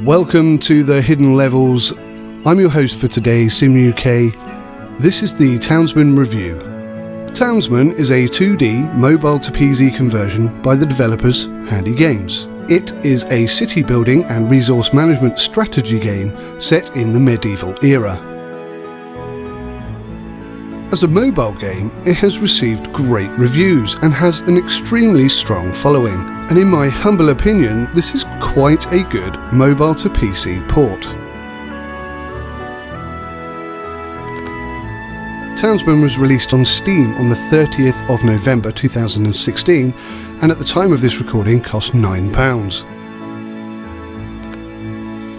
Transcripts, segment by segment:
Welcome to the Hidden Levels. I'm your host for today, SimUK. This is the Townsmen review. Townsmen is a 2D mobile to PC conversion by the developers Handy Games. It is a city building and resource management strategy game set in the medieval era. As a mobile game, it has received great reviews and has an extremely strong following. And in my humble opinion, this is quite a good mobile to PC port. Townsmen was released on Steam on the 30th of November 2016 and at the time of this recording cost £9.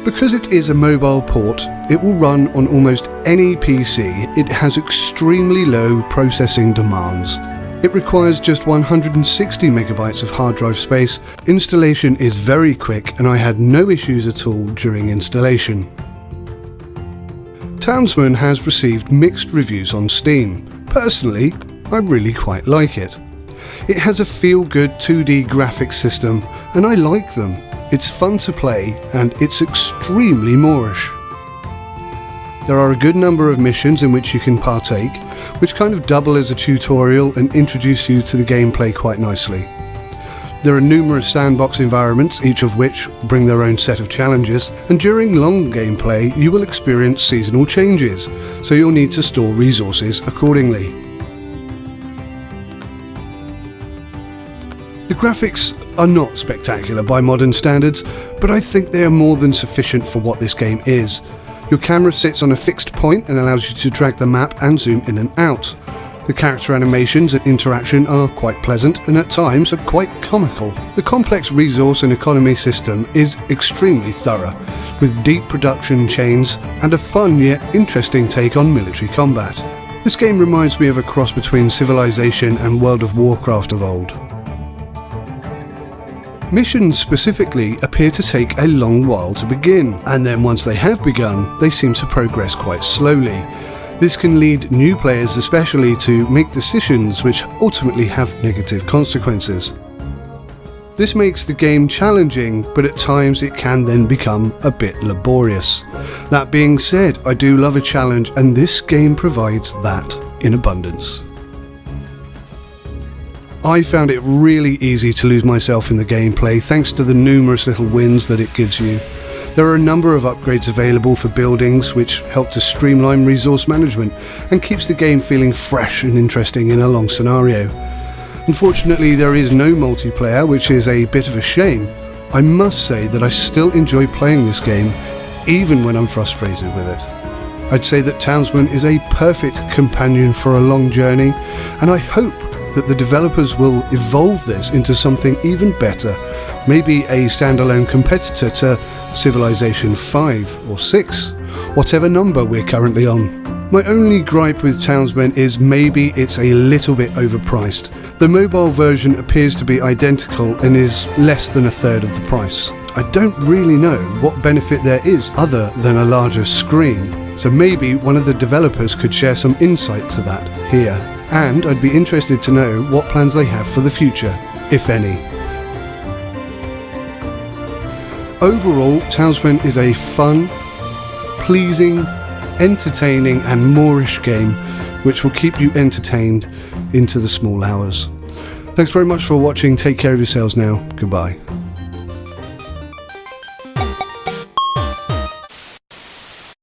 Because it is a mobile port, it will run on almost any PC. It has extremely low processing demands. It requires just 160 megabytes of hard drive space. Installation is very quick and I had no issues at all during installation. Townsmen has received mixed reviews on Steam. Personally, I really quite like it. It has a feel-good 2D graphics system and I like them. It's fun to play and it's extremely Moorish. There are a good number of missions in which you can partake, which kind of double as a tutorial and introduce you to the gameplay quite nicely. There are numerous sandbox environments, each of which bring their own set of challenges, and during long gameplay you will experience seasonal changes, so you'll need to store resources accordingly. The graphics are not spectacular by modern standards, but I think they are more than sufficient for what this game is. Your camera sits on a fixed point and allows you to drag the map and zoom in and out. The character animations and interaction are quite pleasant and at times are quite comical. The complex resource and economy system is extremely thorough, with deep production chains and a fun yet interesting take on military combat. This game reminds me of a cross between Civilization and World of Warcraft of old. Missions specifically appear to take a long while to begin, and then once they have begun, they seem to progress quite slowly. This can lead new players especially to make decisions which ultimately have negative consequences. This makes the game challenging, but at times it can then become a bit laborious. That being said, I do love a challenge, and this game provides that in abundance. I found it really easy to lose myself in the gameplay thanks to the numerous little wins that it gives you. There are a number of upgrades available for buildings which help to streamline resource management and keeps the game feeling fresh and interesting in a long scenario. Unfortunately, there is no multiplayer, which is a bit of a shame. I must say that I still enjoy playing this game even when I'm frustrated with it. I'd say that Townsmen is a perfect companion for a long journey, and I hope that the developers will evolve this into something even better, maybe a standalone competitor to Civilization 5 or 6, whatever number we're currently on. My only gripe with Townsmen is maybe it's a little bit overpriced. The mobile version appears to be identical and is less than a third of the price. I don't really know what benefit there is other than a larger screen, so maybe one of the developers could share some insight to that here. And I'd be interested to know what plans they have for the future, if any. Overall, Townsmen is a fun, pleasing, entertaining and Moorish game which will keep you entertained into the small hours. Thanks very much for watching. Take care of yourselves now. Goodbye.